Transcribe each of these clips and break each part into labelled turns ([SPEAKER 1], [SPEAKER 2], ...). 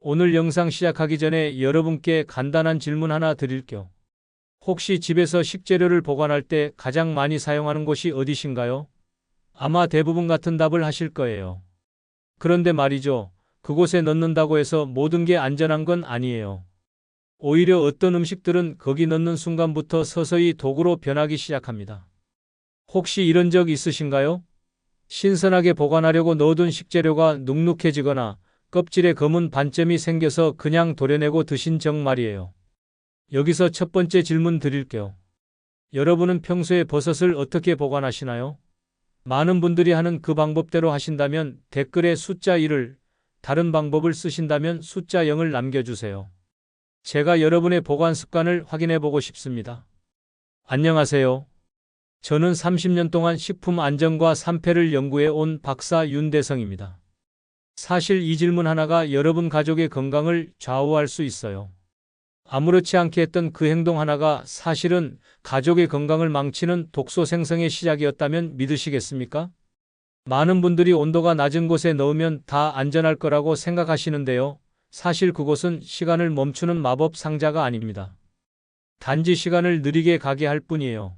[SPEAKER 1] 오늘 영상 시작하기 전에 여러분께 간단한 질문 하나 드릴게요. 혹시 집에서 식재료를 보관할 때 가장 많이 사용하는 곳이 어디신가요? 아마 대부분 같은 답을 하실 거예요. 그런데 말이죠. 그곳에 넣는다고 해서 모든 게 안전한 건 아니에요. 오히려 어떤 음식들은 거기 넣는 순간부터 서서히 독으로 변하기 시작합니다. 혹시 이런 적 있으신가요? 신선하게 보관하려고 넣어둔 식재료가 눅눅해지거나 껍질에 검은 반점이 생겨서 그냥 도려내고 드신 적 말이에요. 여기서 첫 번째 질문 드릴게요. 여러분은 평소에 버섯을 어떻게 보관하시나요? 많은 분들이 하는 그 방법대로 하신다면 댓글에 숫자 1을, 다른 방법을 쓰신다면 숫자 0을 남겨주세요. 제가 여러분의 보관 습관을 확인해 보고 싶습니다. 안녕하세요. 저는 30년 동안 식품 안전과 산패를 연구해 온 박사 윤대성입니다. 사실 이 질문 하나가 여러분 가족의 건강을 좌우할 수 있어요. 아무렇지 않게 했던 그 행동 하나가 사실은 가족의 건강을 망치는 독소 생성의 시작이었다면 믿으시겠습니까? 많은 분들이 온도가 낮은 곳에 넣으면 다 안전할 거라고 생각하시는데요. 사실 그곳은 시간을 멈추는 마법 상자가 아닙니다. 단지 시간을 느리게 가게 할 뿐이에요.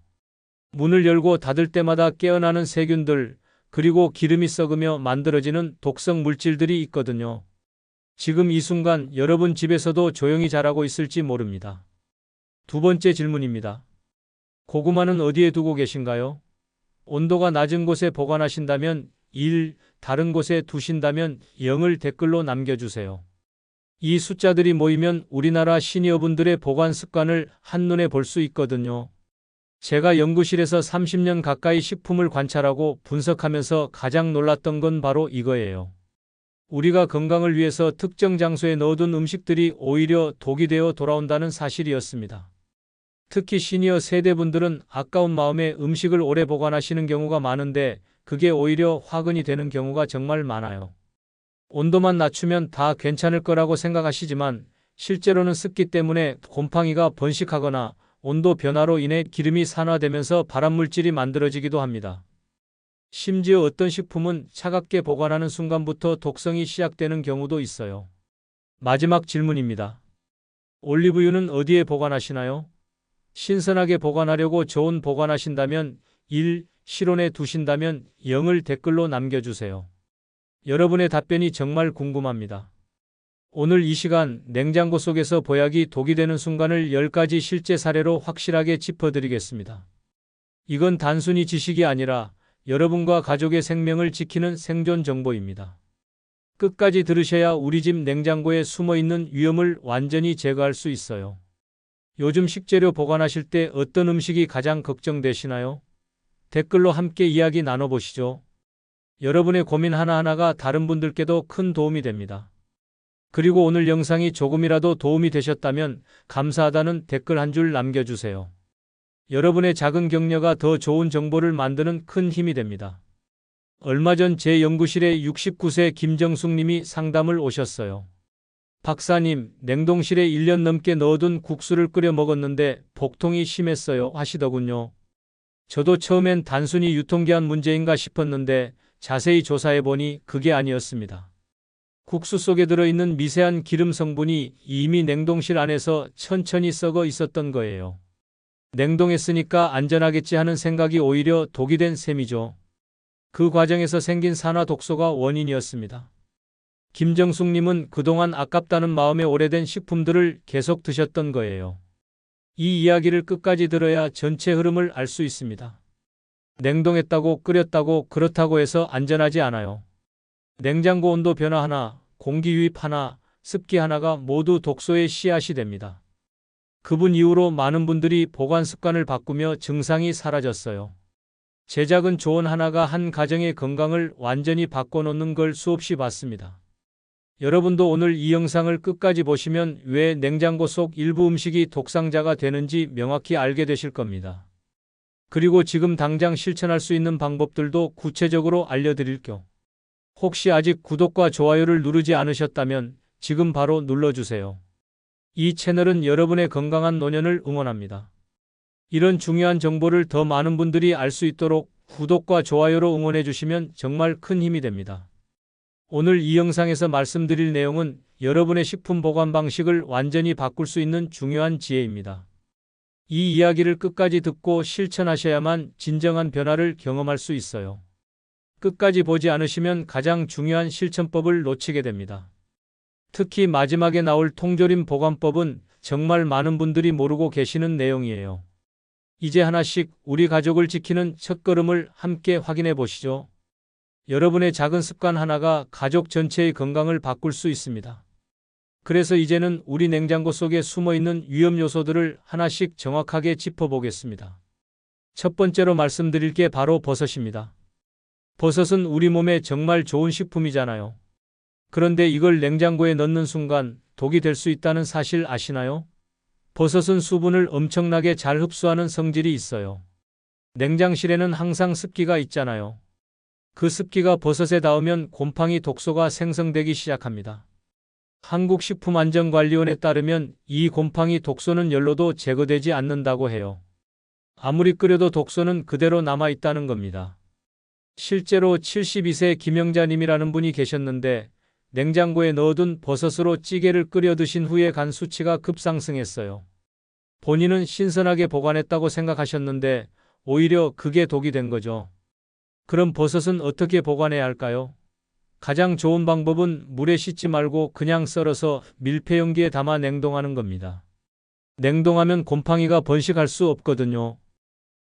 [SPEAKER 1] 문을 열고 닫을 때마다 깨어나는 세균들, 그리고 기름이 썩으며 만들어지는 독성 물질들이 있거든요. 지금 이 순간 여러분 집에서도 조용히 자라고 있을지 모릅니다. 두 번째 질문입니다. 고구마는 어디에 두고 계신가요? 온도가 낮은 곳에 보관하신다면 1, 다른 곳에 두신다면 0을 댓글로 남겨주세요. 이 숫자들이 모이면 우리나라 시니어분들의 보관 습관을 한눈에 볼 수 있거든요. 제가 연구실에서 30년 가까이 식품을 관찰하고 분석하면서 가장 놀랐던 건 바로 이거예요. 우리가 건강을 위해서 특정 장소에 넣어둔 음식들이 오히려 독이 되어 돌아온다는 사실이었습니다. 특히 시니어 세대분들은 아까운 마음에 음식을 오래 보관하시는 경우가 많은데 그게 오히려 화근이 되는 경우가 정말 많아요. 온도만 낮추면 다 괜찮을 거라고 생각하시지만 실제로는 습기 때문에 곰팡이가 번식하거나 온도 변화로 인해 기름이 산화되면서 발암물질이 만들어지기도 합니다. 심지어 어떤 식품은 차갑게 보관하는 순간부터 독성이 시작되는 경우도 있어요. 마지막 질문입니다. 올리브유는 어디에 보관하시나요? 신선하게 보관하려고 저온 보관하신다면 1, 실온에 두신다면 0을 댓글로 남겨주세요. 여러분의 답변이 정말 궁금합니다. 오늘 이 시간 냉장고 속에서 보약이 독이 되는 순간을 10가지 실제 사례로 확실하게 짚어드리겠습니다. 이건 단순히 지식이 아니라 여러분과 가족의 생명을 지키는 생존 정보입니다. 끝까지 들으셔야 우리 집 냉장고에 숨어있는 위험을 완전히 제거할 수 있어요. 요즘 식재료 보관하실 때 어떤 음식이 가장 걱정되시나요? 댓글로 함께 이야기 나눠보시죠. 여러분의 고민 하나하나가 다른 분들께도 큰 도움이 됩니다. 그리고 오늘 영상이 조금이라도 도움이 되셨다면 감사하다는 댓글 한 줄 남겨주세요. 여러분의 작은 격려가 더 좋은 정보를 만드는 큰 힘이 됩니다. 얼마 전 제 연구실에 69세 김정숙 님이 상담을 오셨어요. 박사님, 냉동실에 1년 넘게 넣어둔 국수를 끓여 먹었는데 복통이 심했어요 하시더군요. 저도 처음엔 단순히 유통기한 문제인가 싶었는데 자세히 조사해보니 그게 아니었습니다. 국수 속에 들어있는 미세한 기름 성분이 이미 냉동실 안에서 천천히 썩어 있었던 거예요. 냉동했으니까 안전하겠지 하는 생각이 오히려 독이 된 셈이죠. 그 과정에서 생긴 산화 독소가 원인이었습니다. 김정숙님은 그동안 아깝다는 마음에 오래된 식품들을 계속 드셨던 거예요. 이 이야기를 끝까지 들어야 전체 흐름을 알 수 있습니다. 냉동했다고 끓였다고 그렇다고 해서 안전하지 않아요. 냉장고 온도 변화 하나, 공기 유입 하나, 습기 하나가 모두 독소의 씨앗이 됩니다. 그분 이후로 많은 분들이 보관 습관을 바꾸며 증상이 사라졌어요. 제 작은 조언 하나가 한 가정의 건강을 완전히 바꿔놓는 걸 수없이 봤습니다. 여러분도 오늘 이 영상을 끝까지 보시면 왜 냉장고 속 일부 음식이 독상자가 되는지 명확히 알게 되실 겁니다. 그리고 지금 당장 실천할 수 있는 방법들도 구체적으로 알려드릴게요. 혹시 아직 구독과 좋아요를 누르지 않으셨다면 지금 바로 눌러주세요. 이 채널은 여러분의 건강한 노년을 응원합니다. 이런 중요한 정보를 더 많은 분들이 알 수 있도록 구독과 좋아요로 응원해 주시면 정말 큰 힘이 됩니다. 오늘 이 영상에서 말씀드릴 내용은 여러분의 식품 보관 방식을 완전히 바꿀 수 있는 중요한 지혜입니다. 이 이야기를 끝까지 듣고 실천하셔야만 진정한 변화를 경험할 수 있어요. 끝까지 보지 않으시면 가장 중요한 실천법을 놓치게 됩니다. 특히 마지막에 나올 통조림 보관법은 정말 많은 분들이 모르고 계시는 내용이에요. 이제 하나씩 우리 가족을 지키는 첫걸음을 함께 확인해 보시죠. 여러분의 작은 습관 하나가 가족 전체의 건강을 바꿀 수 있습니다. 그래서 이제는 우리 냉장고 속에 숨어 있는 위험 요소들을 하나씩 정확하게 짚어보겠습니다. 첫 번째로 말씀드릴 게 바로 버섯입니다. 버섯은 우리 몸에 정말 좋은 식품이잖아요. 그런데 이걸 냉장고에 넣는 순간 독이 될 수 있다는 사실 아시나요? 버섯은 수분을 엄청나게 잘 흡수하는 성질이 있어요. 냉장실에는 항상 습기가 있잖아요. 그 습기가 버섯에 닿으면 곰팡이 독소가 생성되기 시작합니다. 한국식품안전관리원에 따르면 이 곰팡이 독소는 열로도 제거되지 않는다고 해요. 아무리 끓여도 독소는 그대로 남아있다는 겁니다. 실제로 72세 김영자님이라는 분이 계셨는데 냉장고에 넣어둔 버섯으로 찌개를 끓여 드신 후에 간 수치가 급상승했어요. 본인은 신선하게 보관했다고 생각하셨는데 오히려 그게 독이 된 거죠. 그럼 버섯은 어떻게 보관해야 할까요? 가장 좋은 방법은 물에 씻지 말고 그냥 썰어서 밀폐용기에 담아 냉동하는 겁니다. 냉동하면 곰팡이가 번식할 수 없거든요.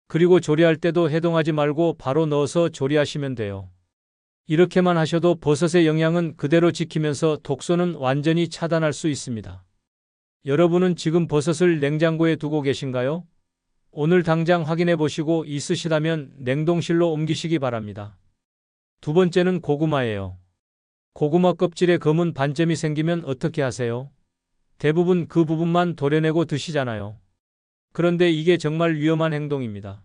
[SPEAKER 1] 그리고 조리할 때도 해동하지 말고 바로 넣어서 조리하시면 돼요. 이렇게만 하셔도 버섯의 영양은 그대로 지키면서 독소는 완전히 차단할 수 있습니다. 여러분은 지금 버섯을 냉장고에 두고 계신가요? 오늘 당장 확인해 보시고 있으시다면 냉동실로 옮기시기 바랍니다. 두 번째는 고구마예요. 고구마 껍질에 검은 반점이 생기면 어떻게 하세요? 대부분 그 부분만 도려내고 드시잖아요. 그런데 이게 정말 위험한 행동입니다.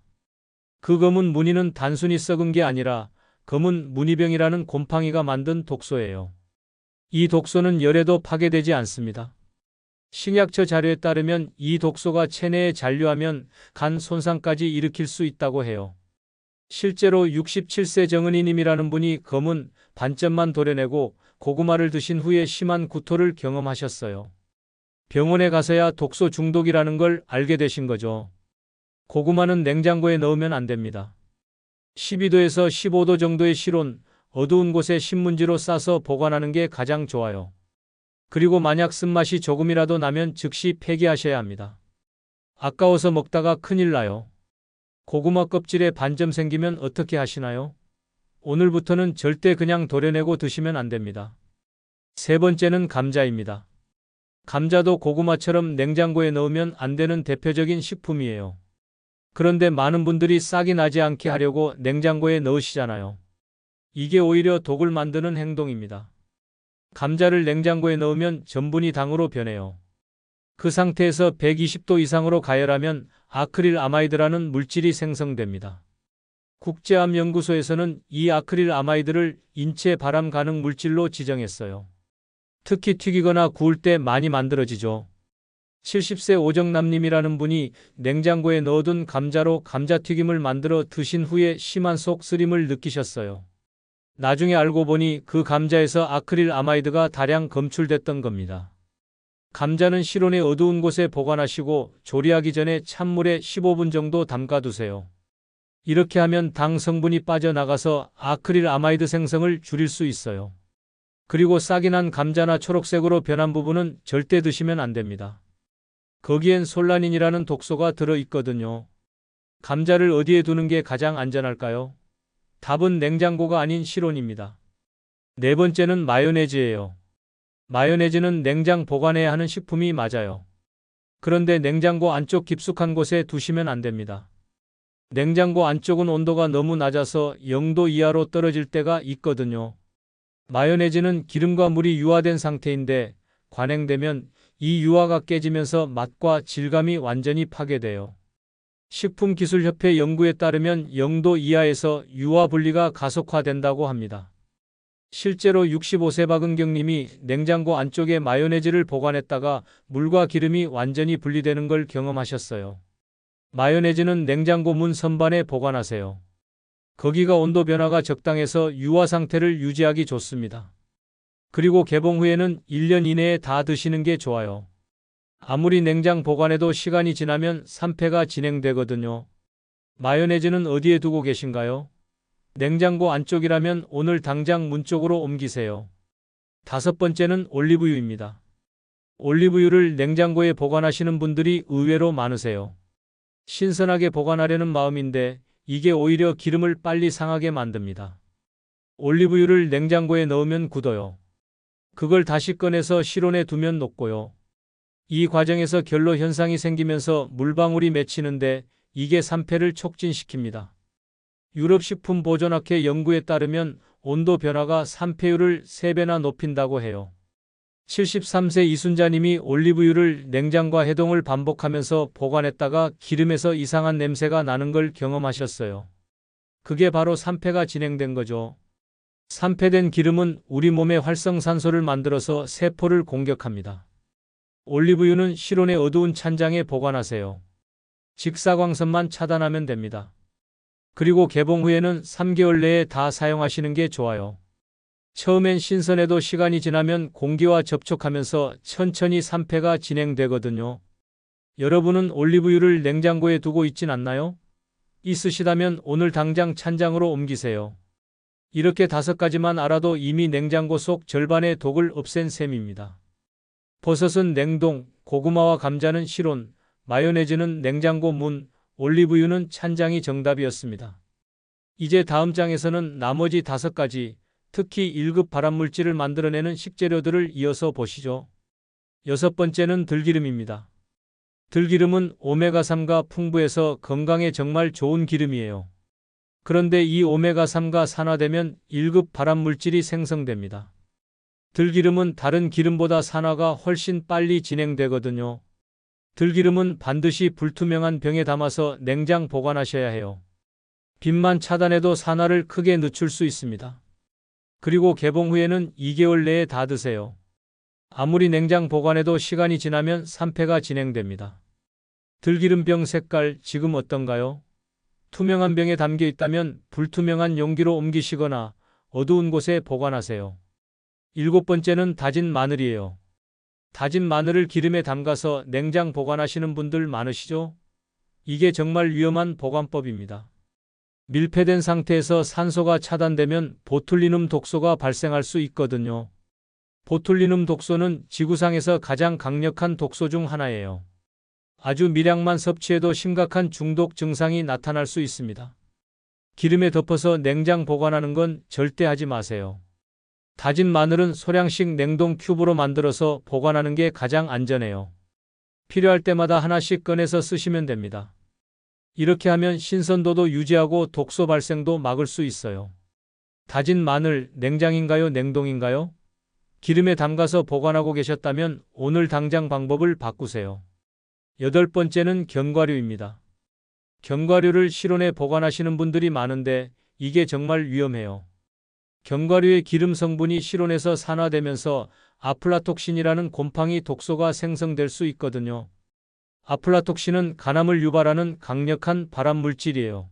[SPEAKER 1] 그 검은 무늬는 단순히 썩은 게 아니라 검은 무늬병이라는 곰팡이가 만든 독소예요. 이 독소는 열에도 파괴되지 않습니다. 식약처 자료에 따르면 이 독소가 체내에 잔류하면 간 손상까지 일으킬 수 있다고 해요. 실제로 67세 정은희님이라는 분이 검은 반점만 도려내고 고구마를 드신 후에 심한 구토를 경험하셨어요. 병원에 가서야 독소 중독이라는 걸 알게 되신 거죠. 고구마는 냉장고에 넣으면 안 됩니다. 12도에서 15도 정도의 실온, 어두운 곳에 신문지로 싸서 보관하는 게 가장 좋아요. 그리고 만약 쓴맛이 조금이라도 나면 즉시 폐기하셔야 합니다. 아까워서 먹다가 큰일 나요. 고구마 껍질에 반점 생기면 어떻게 하시나요? 오늘부터는 절대 그냥 도려내고 드시면 안 됩니다. 세 번째는 감자입니다. 감자도 고구마처럼 냉장고에 넣으면 안 되는 대표적인 식품이에요. 그런데 많은 분들이 싹이 나지 않게 하려고 냉장고에 넣으시잖아요. 이게 오히려 독을 만드는 행동입니다. 감자를 냉장고에 넣으면 전분이 당으로 변해요. 그 상태에서 120도 이상으로 가열하면 아크릴 아마이드라는 물질이 생성됩니다. 국제암연구소에서는 이 아크릴 아마이드를 인체 발암 가능 물질로 지정했어요. 특히 튀기거나 구울 때 많이 만들어지죠. 70세 오정남님이라는 분이 냉장고에 넣어둔 감자로 감자튀김을 만들어 드신 후에 심한 속 쓰림을 느끼셨어요. 나중에 알고 보니 그 감자에서 아크릴 아마이드가 다량 검출됐던 겁니다. 감자는 실온의 어두운 곳에 보관하시고 조리하기 전에 찬물에 15분 정도 담가두세요. 이렇게 하면 당 성분이 빠져나가서 아크릴 아마이드 생성을 줄일 수 있어요. 그리고 싹이 난 감자나 초록색으로 변한 부분은 절대 드시면 안 됩니다. 거기엔 솔라닌이라는 독소가 들어있거든요. 감자를 어디에 두는 게 가장 안전할까요? 답은 냉장고가 아닌 실온입니다. 네 번째는 마요네즈예요. 마요네즈는 냉장 보관해야 하는 식품이 맞아요. 그런데 냉장고 안쪽 깊숙한 곳에 두시면 안 됩니다. 냉장고 안쪽은 온도가 너무 낮아서 0도 이하로 떨어질 때가 있거든요. 마요네즈는 기름과 물이 유화된 상태인데 관행되면 이 유화가 깨지면서 맛과 질감이 완전히 파괴돼요. 식품기술협회 연구에 따르면 0도 이하에서 유화 분리가 가속화된다고 합니다. 실제로 65세 박은경님이 냉장고 안쪽에 마요네즈를 보관했다가 물과 기름이 완전히 분리되는 걸 경험하셨어요. 마요네즈는 냉장고 문 선반에 보관하세요. 거기가 온도 변화가 적당해서 유화 상태를 유지하기 좋습니다. 그리고 개봉 후에는 1년 이내에 다 드시는 게 좋아요. 아무리 냉장 보관해도 시간이 지나면 산패가 진행되거든요. 마요네즈는 어디에 두고 계신가요? 냉장고 안쪽이라면 오늘 당장 문 쪽으로 옮기세요. 다섯 번째는 올리브유입니다. 올리브유를 냉장고에 보관하시는 분들이 의외로 많으세요. 신선하게 보관하려는 마음인데 이게 오히려 기름을 빨리 상하게 만듭니다. 올리브유를 냉장고에 넣으면 굳어요. 그걸 다시 꺼내서 실온에 두면 녹고요. 이 과정에서 결로 현상이 생기면서 물방울이 맺히는데 이게 산패를 촉진시킵니다. 유럽식품보존학회 연구에 따르면 온도 변화가 산패율을 3배나 높인다고 해요. 73세 이순자님이 올리브유를 냉장과 해동을 반복하면서 보관했다가 기름에서 이상한 냄새가 나는 걸 경험하셨어요. 그게 바로 산패가 진행된 거죠. 산패된 기름은 우리 몸에 활성산소를 만들어서 세포를 공격합니다. 올리브유는 실온의 어두운 찬장에 보관하세요. 직사광선만 차단하면 됩니다. 그리고 개봉 후에는 3개월 내에 다 사용하시는 게 좋아요. 처음엔 신선해도 시간이 지나면 공기와 접촉하면서 천천히 산패가 진행되거든요. 여러분은 올리브유를 냉장고에 두고 있진 않나요? 있으시다면 오늘 당장 찬장으로 옮기세요. 이렇게 5가지만 알아도 이미 냉장고 속 절반의 독을 없앤 셈입니다. 버섯은 냉동, 고구마와 감자는 실온, 마요네즈는 냉장고 문, 올리브유는 찬장이 정답이었습니다. 이제 다음 장에서는 나머지 5가지, 특히 1급 발암물질을 만들어내는 식재료들을 이어서 보시죠. 6번째는 들기름입니다. 들기름은 오메가3가 풍부해서 건강에 정말 좋은 기름이에요. 그런데 이 오메가3가 산화되면 1급 발암물질이 생성됩니다. 들기름은 다른 기름보다 산화가 훨씬 빨리 진행되거든요. 들기름은 반드시 불투명한 병에 담아서 냉장 보관하셔야 해요. 빛만 차단해도 산화를 크게 늦출 수 있습니다. 그리고 개봉 후에는 2개월 내에 다 드세요. 아무리 냉장 보관해도 시간이 지나면 산패가 진행됩니다. 들기름병 색깔 지금 어떤가요? 투명한 병에 담겨 있다면 불투명한 용기로 옮기시거나 어두운 곳에 보관하세요. 7번째는 다진 마늘이에요. 다진 마늘을 기름에 담가서 냉장 보관하시는 분들 많으시죠? 이게 정말 위험한 보관법입니다. 밀폐된 상태에서 산소가 차단되면 보툴리눔 독소가 발생할 수 있거든요. 보툴리눔 독소는 지구상에서 가장 강력한 독소 중 하나예요. 아주 미량만 섭취해도 심각한 중독 증상이 나타날 수 있습니다. 기름에 덮어서 냉장 보관하는 건 절대 하지 마세요. 다진 마늘은 소량씩 냉동 큐브로 만들어서 보관하는 게 가장 안전해요. 필요할 때마다 하나씩 꺼내서 쓰시면 됩니다. 이렇게 하면 신선도도 유지하고 독소 발생도 막을 수 있어요. 다진 마늘, 냉장인가요, 냉동인가요? 기름에 담가서 보관하고 계셨다면 오늘 당장 방법을 바꾸세요. 8번째는 견과류입니다. 견과류를 실온에 보관하시는 분들이 많은데 이게 정말 위험해요. 견과류의 기름 성분이 실온에서 산화되면서 아플라톡신이라는 곰팡이 독소가 생성될 수 있거든요. 아플라톡신은 간암을 유발하는 강력한 발암물질이에요.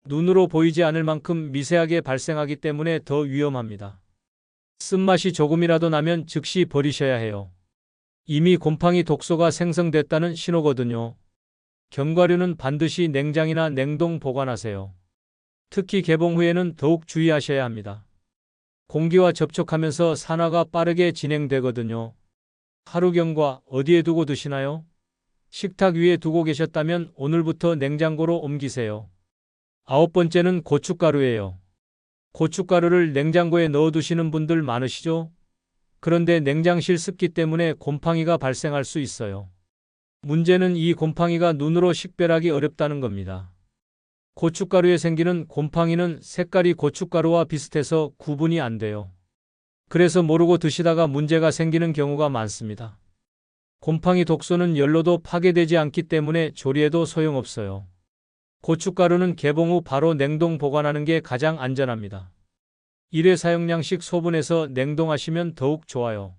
[SPEAKER 1] 눈으로 보이지 않을 만큼 미세하게 발생하기 때문에 더 위험합니다. 쓴맛이 조금이라도 나면 즉시 버리셔야 해요. 이미 곰팡이 독소가 생성됐다는 신호거든요. 견과류는 반드시 냉장이나 냉동 보관하세요. 특히 개봉 후에는 더욱 주의하셔야 합니다. 공기와 접촉하면서 산화가 빠르게 진행되거든요. 하루경과 어디에 두고 드시나요? 식탁 위에 두고 계셨다면 오늘부터 냉장고로 옮기세요. 9번째는 고춧가루예요. 고춧가루를 냉장고에 넣어두시는 분들 많으시죠? 그런데 냉장실 습기 때문에 곰팡이가 발생할 수 있어요. 문제는 이 곰팡이가 눈으로 식별하기 어렵다는 겁니다. 고춧가루에 생기는 곰팡이는 색깔이 고춧가루와 비슷해서 구분이 안 돼요. 그래서 모르고 드시다가 문제가 생기는 경우가 많습니다. 곰팡이 독소는 열로도 파괴되지 않기 때문에 조리해도 소용없어요. 고춧가루는 개봉 후 바로 냉동 보관하는 게 가장 안전합니다. 1회 사용량씩 소분해서 냉동하시면 더욱 좋아요.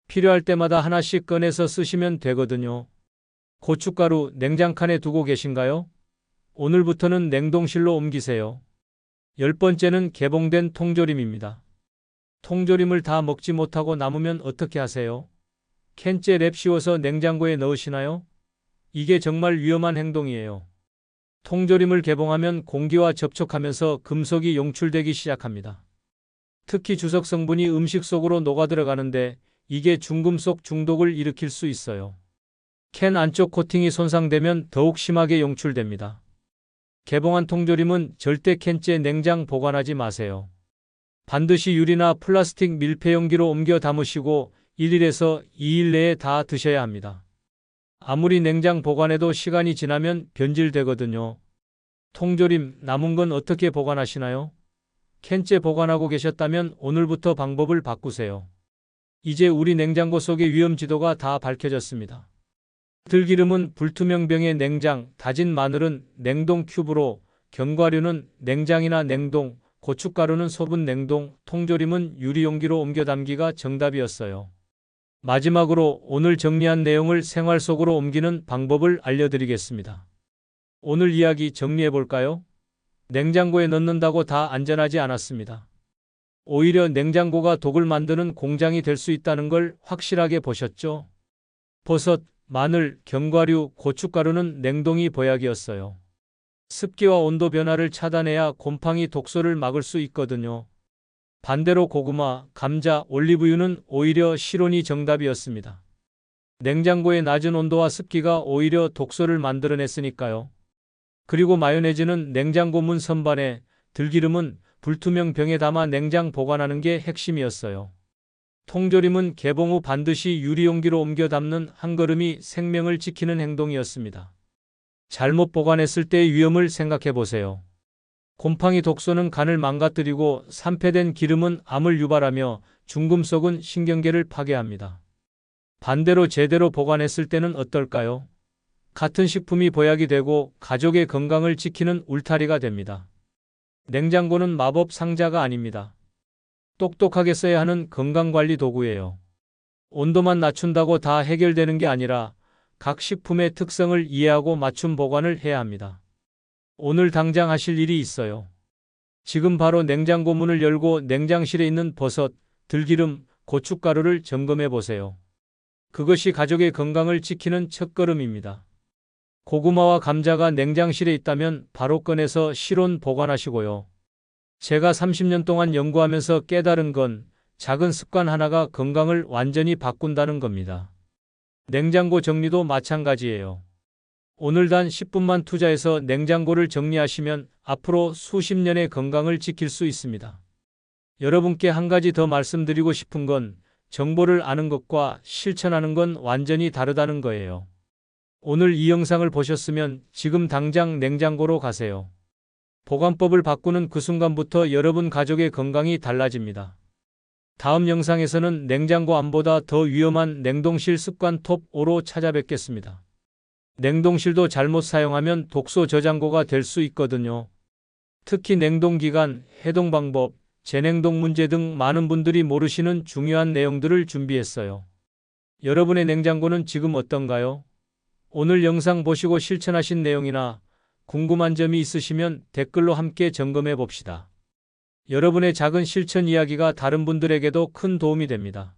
[SPEAKER 1] 필요할 때마다 하나씩 꺼내서 쓰시면 되거든요. 고춧가루 냉장칸에 두고 계신가요? 오늘부터는 냉동실로 옮기세요. 10번째는 개봉된 통조림입니다. 통조림을 다 먹지 못하고 남으면 어떻게 하세요? 캔째 랩 씌워서 냉장고에 넣으시나요? 이게 정말 위험한 행동이에요. 통조림을 개봉하면 공기와 접촉하면서 금속이 용출되기 시작합니다. 특히 주석 성분이 음식 속으로 녹아들어가는데 이게 중금속 중독을 일으킬 수 있어요. 캔 안쪽 코팅이 손상되면 더욱 심하게 용출됩니다. 개봉한 통조림은 절대 캔째 냉장 보관하지 마세요. 반드시 유리나 플라스틱 밀폐용기로 옮겨 담으시고 1일에서 2일 내에 다 드셔야 합니다. 아무리 냉장 보관해도 시간이 지나면 변질되거든요. 통조림 남은 건 어떻게 보관하시나요? 캔째 보관하고 계셨다면 오늘부터 방법을 바꾸세요. 이제 우리 냉장고 속의 위험 지도가 다 밝혀졌습니다. 들기름은 불투명 병에 냉장, 다진 마늘은 냉동 큐브로, 견과류는 냉장이나 냉동, 고춧가루는 소분 냉동, 통조림은 유리용기로 옮겨 담기가 정답이었어요. 마지막으로 오늘 정리한 내용을 생활 속으로 옮기는 방법을 알려드리겠습니다. 오늘 이야기 정리해 볼까요? 냉장고에 넣는다고 다 안전하지 않았습니다. 오히려 냉장고가 독을 만드는 공장이 될 수 있다는 걸 확실하게 보셨죠? 버섯, 마늘, 견과류, 고춧가루는 냉동이 보약이었어요. 습기와 온도 변화를 차단해야 곰팡이 독소를 막을 수 있거든요. 반대로 고구마, 감자, 올리브유는 오히려 실온이 정답이었습니다. 냉장고의 낮은 온도와 습기가 오히려 독소를 만들어냈으니까요. 그리고 마요네즈는 냉장고 문 선반에, 들기름은 불투명 병에 담아 냉장 보관하는 게 핵심이었어요. 통조림은 개봉 후 반드시 유리용기로 옮겨 담는 한 걸음이 생명을 지키는 행동이었습니다. 잘못 보관했을 때의 위험을 생각해 보세요. 곰팡이 독소는 간을 망가뜨리고 산패된 기름은 암을 유발하며 중금속은 신경계를 파괴합니다. 반대로 제대로 보관했을 때는 어떨까요? 같은 식품이 보약이 되고 가족의 건강을 지키는 울타리가 됩니다. 냉장고는 마법 상자가 아닙니다. 똑똑하게 써야 하는 건강관리 도구예요. 온도만 낮춘다고 다 해결되는 게 아니라 각 식품의 특성을 이해하고 맞춤 보관을 해야 합니다. 오늘 당장 하실 일이 있어요. 지금 바로 냉장고 문을 열고 냉장실에 있는 버섯, 들기름, 고춧가루를 점검해 보세요. 그것이 가족의 건강을 지키는 첫걸음입니다. 고구마와 감자가 냉장실에 있다면 바로 꺼내서 실온 보관하시고요. 제가 30년 동안 연구하면서 깨달은 건 작은 습관 하나가 건강을 완전히 바꾼다는 겁니다. 냉장고 정리도 마찬가지예요. 오늘 단 10분만 투자해서 냉장고를 정리하시면 앞으로 수십 년의 건강을 지킬 수 있습니다. 여러분께 한 가지 더 말씀드리고 싶은 건 정보를 아는 것과 실천하는 건 완전히 다르다는 거예요. 오늘 이 영상을 보셨으면 지금 당장 냉장고로 가세요. 보관법을 바꾸는 그 순간부터 여러분 가족의 건강이 달라집니다. 다음 영상에서는 냉장고 안보다 더 위험한 냉동실 습관 톱 5로 찾아뵙겠습니다. 냉동실도 잘못 사용하면 독소 저장고가 될 수 있거든요. 특히 냉동기간, 해동 방법, 재냉동 문제 등 많은 분들이 모르시는 중요한 내용들을 준비했어요. 여러분의 냉장고는 지금 어떤가요? 오늘 영상 보시고 실천하신 내용이나 궁금한 점이 있으시면 댓글로 함께 점검해 봅시다. 여러분의 작은 실천 이야기가 다른 분들에게도 큰 도움이 됩니다.